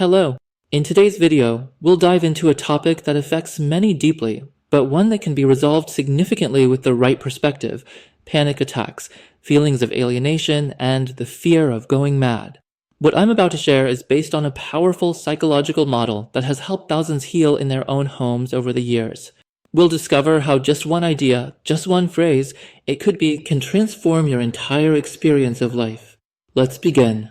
Hello. In today's video, we'll dive into a topic that affects many deeply, but one that can be resolved significantly with the right perspective: panic attacks, feelings of alienation, and the fear of going mad. What I'm about to share is based on a powerful psychological model that has helped thousands heal in their own homes over the years. We'll discover how just one idea, just one phrase, it could be, can transform your entire experience of life. Let's begin.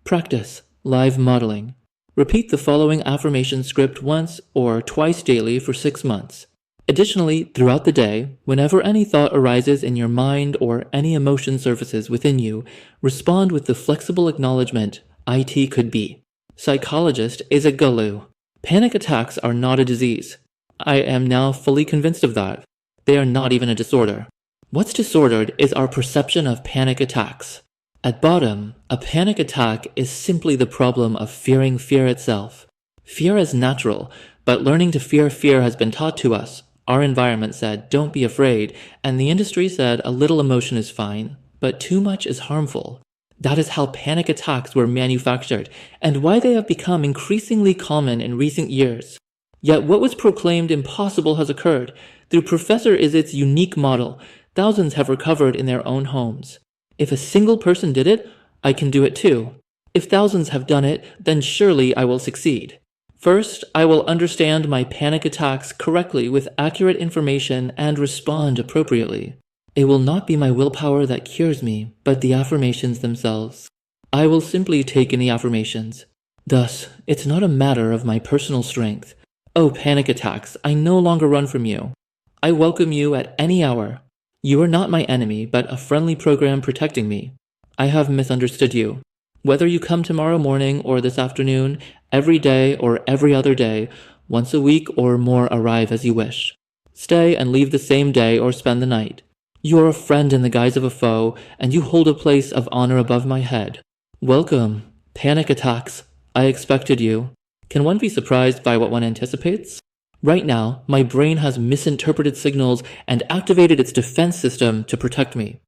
Practice live modeling. Repeat the following affirmation script once or twice daily for 6 months. Additionally, throughout the day, whenever any thought arises in your mind or any emotion surfaces within you, respond with the flexible acknowledgement, "IT could be." Psychologist İzzet Güllü. Panic attacks are not a disease. I am now fully convinced of that. They are not even a disorder. What's disordered is our perception of panic attacks. At bottom, a panic attack is simply the problem of fearing fear itself. Fear is natural, but learning to fear fear has been taught to us. Our environment said, "Don't be afraid," and the industry said a little emotion is fine, but too much is harmful. That is how panic attacks were manufactured, and why they have become increasingly common in recent years. Yet what was proclaimed impossible has occurred. Through Professor Izzet's unique model, thousands have recovered in their own homes. If a single person did it, I can do it too. If thousands have done it, then surely I will succeed. First, I will understand my panic attacks correctly with accurate information and respond appropriately. It will not be my willpower that cures me, but the affirmations themselves. I will simply take in the affirmations. Thus, it's not a matter of my personal strength. Oh, panic attacks, I no longer run from you. I welcome you at any hour. You are not my enemy, but a friendly program protecting me. I have misunderstood you. Whether you come tomorrow morning or this afternoon, every day or every other day, once a week or more, arrive as you wish. Stay and leave the same day or spend the night. You are a friend in the guise of a foe, and you hold a place of honor above my head. Welcome. Panic attacks. I expected you. Can one be surprised by what one anticipates? Right now, my brain has misinterpreted signals and activated its defense system to protect me.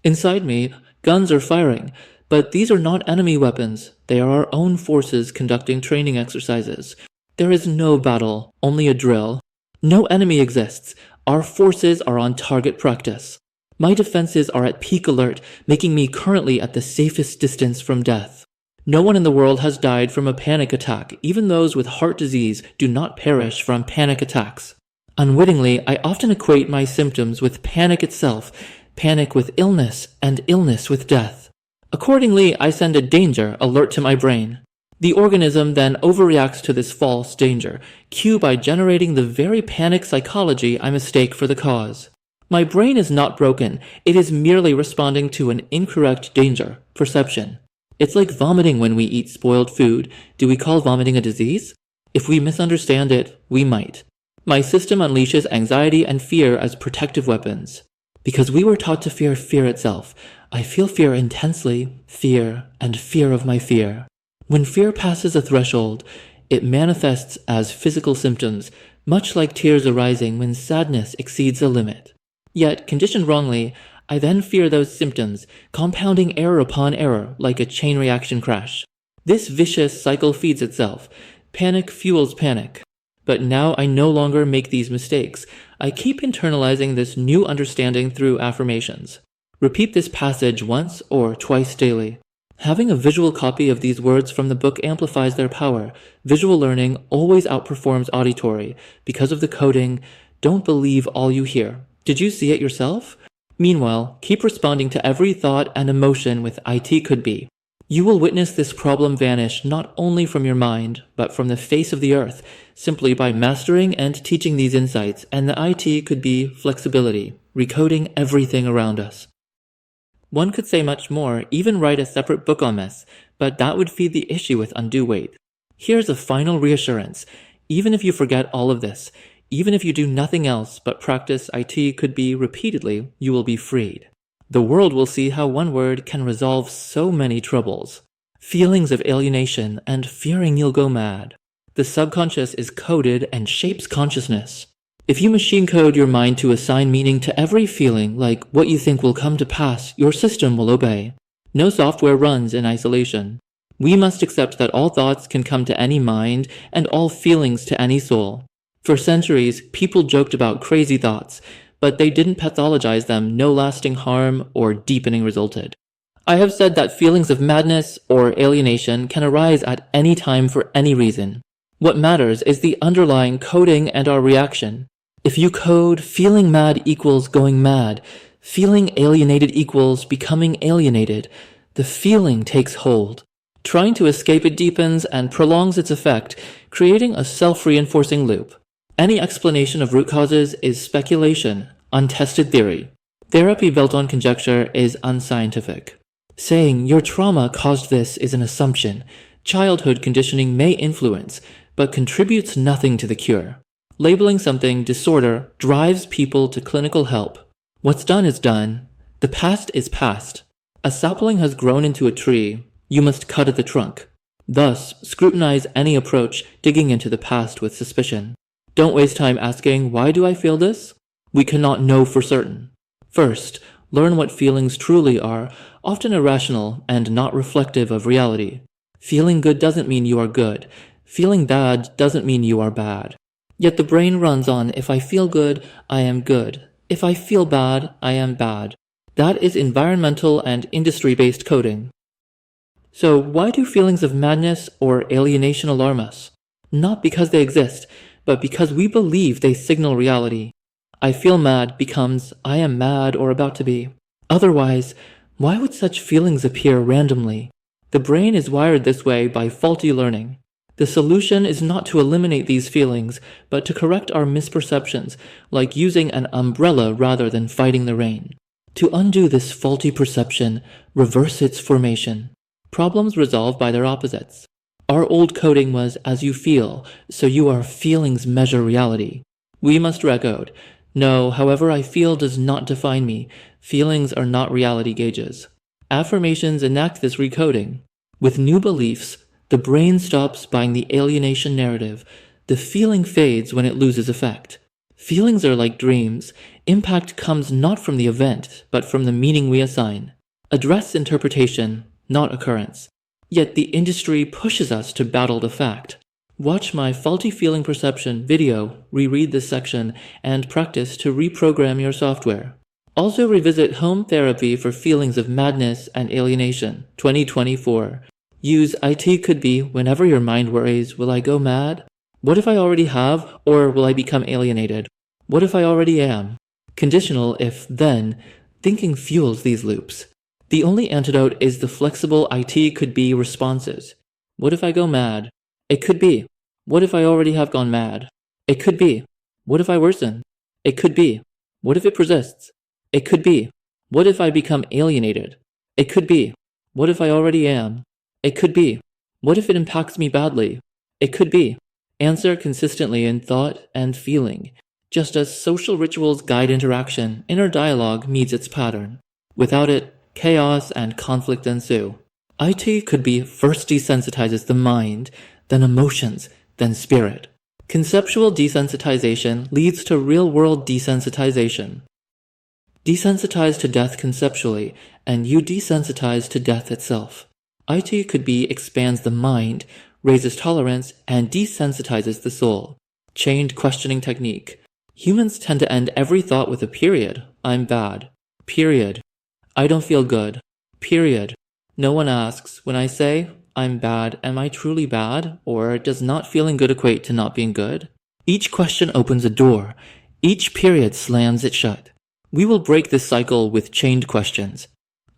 Inside me, guns are firing, but these are not enemy weapons. They are our own forces conducting training exercises. There is no battle, only a drill. No enemy exists. Our forces are on target practice. My defenses are at peak alert, making me currently at the safest distance from death. No one in the world has died from a panic attack. Even those with heart disease do not perish from panic attacks. Unwittingly, I often equate my symptoms with panic itself, panic with illness, and illness with death. Accordingly, I send a danger alert to my brain. The organism then overreacts to this false danger, cue by generating the very panic psychology I mistake for the cause. My brain is not broken. It is merely responding to an incorrect danger, perception. It's like vomiting when we eat spoiled food. Do we call vomiting a disease? If we misunderstand it, we might. My system unleashes anxiety and fear as protective weapons. Because we were taught to fear fear itself, I feel fear intensely, fear, and fear of my fear. When fear passes a threshold, it manifests as physical symptoms, much like tears arising when sadness exceeds a limit. Yet, conditioned wrongly, I then fear those symptoms, compounding error upon error like a chain reaction crash. This vicious cycle feeds itself. Panic fuels panic. But now I no longer make these mistakes. I keep internalizing this new understanding through affirmations. Repeat this passage once or twice daily. Having a visual copy of these words from the book amplifies their power. Visual learning always outperforms auditory. Because of the coding, don't believe all you hear. Did you see it yourself? Meanwhile, keep responding to every thought and emotion with "IT could be." You will witness this problem vanish not only from your mind, but from the face of the earth, simply by mastering and teaching these insights, and the IT could be flexibility, recoding everything around us. One could say much more, even write a separate book on this, but that would feed the issue with undue weight. Here's a final reassurance. Even if you forget all of this, even if you do nothing else but practice IT could be repeatedly, you will be freed. The world will see how one word can resolve so many troubles. Feelings of alienation and fearing you'll go mad. The subconscious is coded and shapes consciousness. If you machine code your mind to assign meaning to every feeling, like what you think will come to pass, your system will obey. No software runs in isolation. We must accept that all thoughts can come to any mind and all feelings to any soul. For centuries, people joked about crazy thoughts, but they didn't pathologize them. No lasting harm or deepening resulted. I have said that feelings of madness or alienation can arise at any time for any reason. What matters is the underlying coding and our reaction. If you code feeling mad equals going mad, feeling alienated equals becoming alienated, the feeling takes hold. Trying to escape it deepens and prolongs its effect, creating a self-reinforcing loop. Any explanation of root causes is speculation, untested theory. Therapy built on conjecture is unscientific. Saying your trauma caused this is an assumption. Childhood conditioning may influence, but contributes nothing to the cure. Labeling something disorder drives people to clinical help. What's done is done. The past is past. A sapling has grown into a tree. You must cut at the trunk. Thus, scrutinize any approach digging into the past with suspicion. Don't waste time asking, why do I feel this? We cannot know for certain. First, learn what feelings truly are, often irrational and not reflective of reality. Feeling good doesn't mean you are good. Feeling bad doesn't mean you are bad. Yet the brain runs on, if I feel good, I am good. If I feel bad, I am bad. That is environmental and industry-based coding. So why do feelings of madness or alienation alarm us? Not because they exist, but because we believe they signal reality. I feel mad becomes I am mad or about to be. Otherwise, why would such feelings appear randomly? The brain is wired this way by faulty learning. The solution is not to eliminate these feelings, but to correct our misperceptions, like using an umbrella rather than fighting the rain. To undo this faulty perception, reverse its formation. Problems resolve by their opposites. Our old coding was as you feel, so your feelings measure reality. We must recode. No, however I feel does not define me. Feelings are not reality gauges. Affirmations enact this recoding. With new beliefs, the brain stops buying the alienation narrative. The feeling fades when it loses effect. Feelings are like dreams. Impact comes not from the event, but from the meaning we assign. Address interpretation, not occurrence. Yet the industry pushes us to battle the fact. Watch my faulty feeling perception video, reread this section, and practice to reprogram your software. Also revisit Home Therapy for Feelings of Madness and Alienation, 2024. Use IT could be whenever your mind worries, will I go mad? What if I already have, or will I become alienated? What if I already am? Conditional if then, thinking fuels these loops. The only antidote is the flexible IT could be responses. What if I go mad? It could be. What if I already have gone mad? It could be. What if I worsen? It could be. What if it persists? It could be. What if I become alienated? It could be. What if I already am? It could be. What if it impacts me badly? It could be. Answer consistently in thought and feeling. Just as social rituals guide interaction, inner dialogue meets its pattern. Without it, chaos and conflict ensue. IT could be first desensitizes the mind, then emotions, then spirit. Conceptual desensitization leads to real-world desensitization. Desensitize to death conceptually, and you desensitize to death itself. IT could be expands the mind, raises tolerance, and desensitizes the soul. Chained questioning technique. Humans tend to end every thought with a period. I'm bad. Period. I don't feel good. Period. No one asks, when I say, I'm bad, am I truly bad? Or does not feeling good equate to not being good? Each question opens a door. Each period slams it shut. We will break this cycle with chained questions.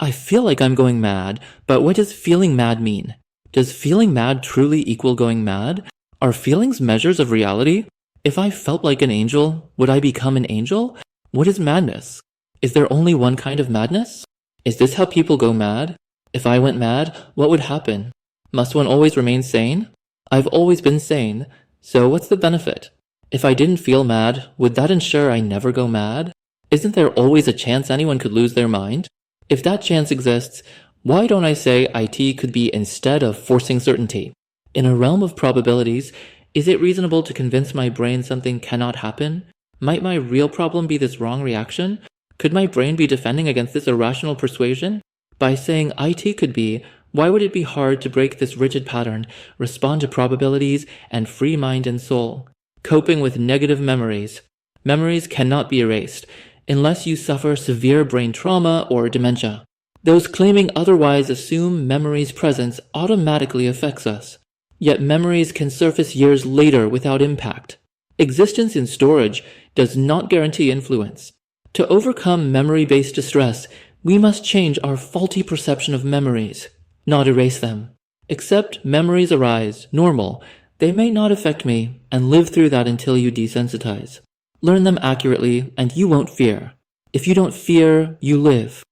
I feel like I'm going mad, but what does feeling mad mean? Does feeling mad truly equal going mad? Are feelings measures of reality? If I felt like an angel, would I become an angel? What is madness? Is there only one kind of madness? Is this how people go mad? If I went mad, what would happen? Must one always remain sane? I've always been sane, so what's the benefit? If I didn't feel mad, would that ensure I never go mad? Isn't there always a chance anyone could lose their mind? If that chance exists, why don't I say IT could be instead of forcing certainty? In a realm of probabilities, is it reasonable to convince my brain something cannot happen? Might my real problem be this wrong reaction? Could my brain be defending against this irrational persuasion? By saying IT could be, Why would it be hard to break this rigid pattern, respond to probabilities, and free mind and soul? Coping with negative memories. Memories cannot be erased, unless you suffer severe brain trauma or dementia. Those claiming otherwise assume memory's presence automatically affects us. Yet memories can surface years later without impact. Existence in storage does not guarantee influence. To overcome memory-based distress, we must change our faulty perception of memories, not erase them. Accept memories arise, normal. They may not affect me, and live through that until you desensitize. Learn them accurately, and you won't fear. If you don't fear, you live.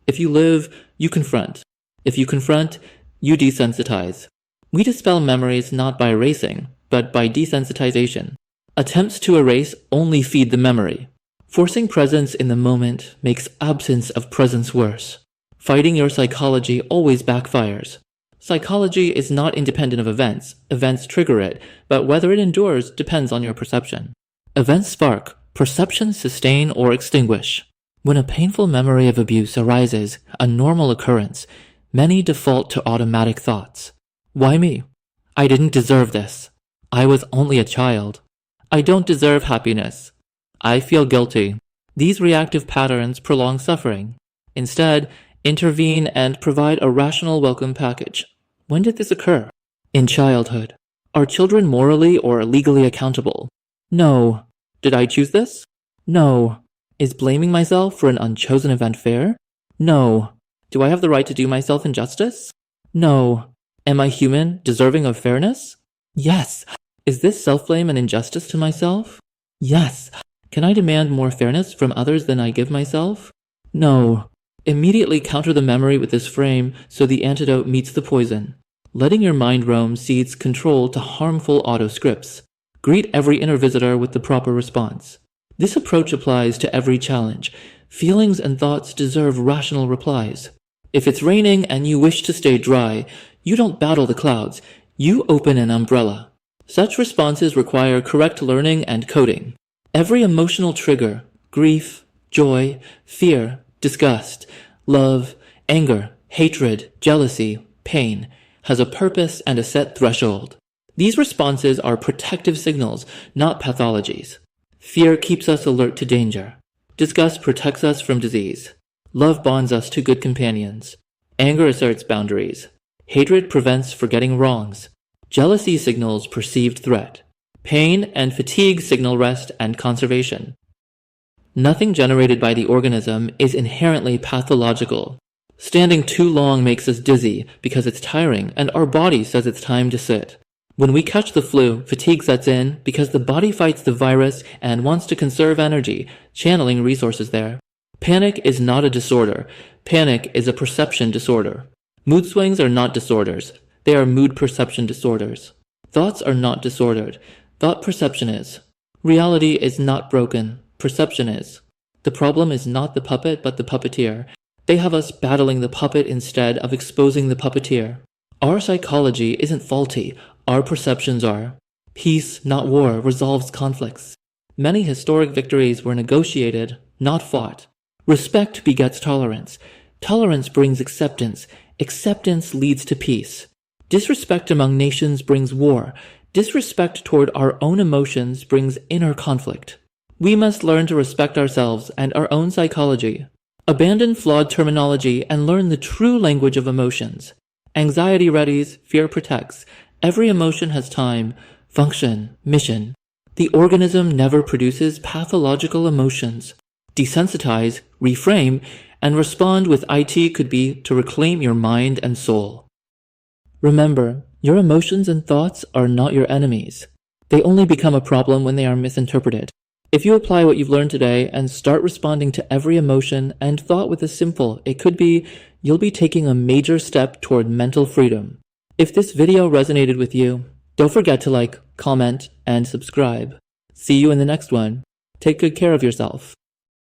If you live, you confront. If you confront, you desensitize. We dispel memories not by erasing, but by desensitization. Attempts to erase only feed the memory. Forcing presence in the moment makes absence of presence worse. Fighting your psychology always backfires. Psychology is not independent of events. Events trigger it, but whether it endures depends on your perception. Events spark, perceptions sustain or extinguish. When a painful memory of abuse arises, a normal occurrence, many default to automatic thoughts. Why me? I didn't deserve this. I was only a child. I don't deserve happiness. I feel guilty. These reactive patterns prolong suffering. Instead, intervene and provide a rational welcome package. When did this occur? In childhood. Are children morally or legally accountable? No. Did I choose this? No. Is blaming myself for an unchosen event fair? No. Do I have the right to do myself injustice? No. Am I human, deserving of fairness? Yes. Is this self-blame an injustice to myself? Yes. Can I demand more fairness from others than I give myself? No. Immediately counter the memory with this frame so the antidote meets the poison. Letting your mind roam cedes control to harmful auto-scripts. Greet every inner visitor with the proper response. This approach applies to every challenge. Feelings and thoughts deserve rational replies. If it's raining and you wish to stay dry, you don't battle the clouds. You open an umbrella. Such responses require correct learning and coding. Every emotional trigger, grief, joy, fear, disgust, love, anger, hatred, jealousy, pain, has a purpose and a set threshold. These responses are protective signals, not pathologies. Fear keeps us alert to danger. Disgust protects us from disease. Love bonds us to good companions. Anger asserts boundaries. Hatred prevents forgetting wrongs. Jealousy signals perceived threat. Pain and fatigue signal rest and conservation. Nothing generated by the organism is inherently pathological. Standing too long makes us dizzy because it's tiring and our body says it's time to sit. When we catch the flu, fatigue sets in because the body fights the virus and wants to conserve energy, channeling resources there. Panic is not a disorder. Panic is a perception disorder. Mood swings are not disorders. They are mood perception disorders. Thoughts are not disordered. Thought perception is. Reality is not broken. Perception is. The problem is not the puppet but the puppeteer. They have us battling the puppet instead of exposing the puppeteer. Our psychology isn't faulty. Our perceptions are. Peace, not war, resolves conflicts. Many historic victories were negotiated, not fought. Respect begets tolerance. Tolerance brings acceptance. Acceptance leads to peace. Disrespect among nations brings war. Disrespect toward our own emotions brings inner conflict. We must learn to respect ourselves and our own psychology. Abandon flawed terminology and learn the true language of emotions. Anxiety readies, fear protects. Every emotion has time, function, mission. The organism never produces pathological emotions. Desensitize, reframe, and respond with IT could be to reclaim your mind and soul. Remember, your emotions and thoughts are not your enemies. They only become a problem when they are misinterpreted. If you apply what you've learned today and start responding to every emotion and thought with a simple, it could be, you'll be taking a major step toward mental freedom. If this video resonated with you, don't forget to like, comment, and subscribe. See you in the next one. Take good care of yourself.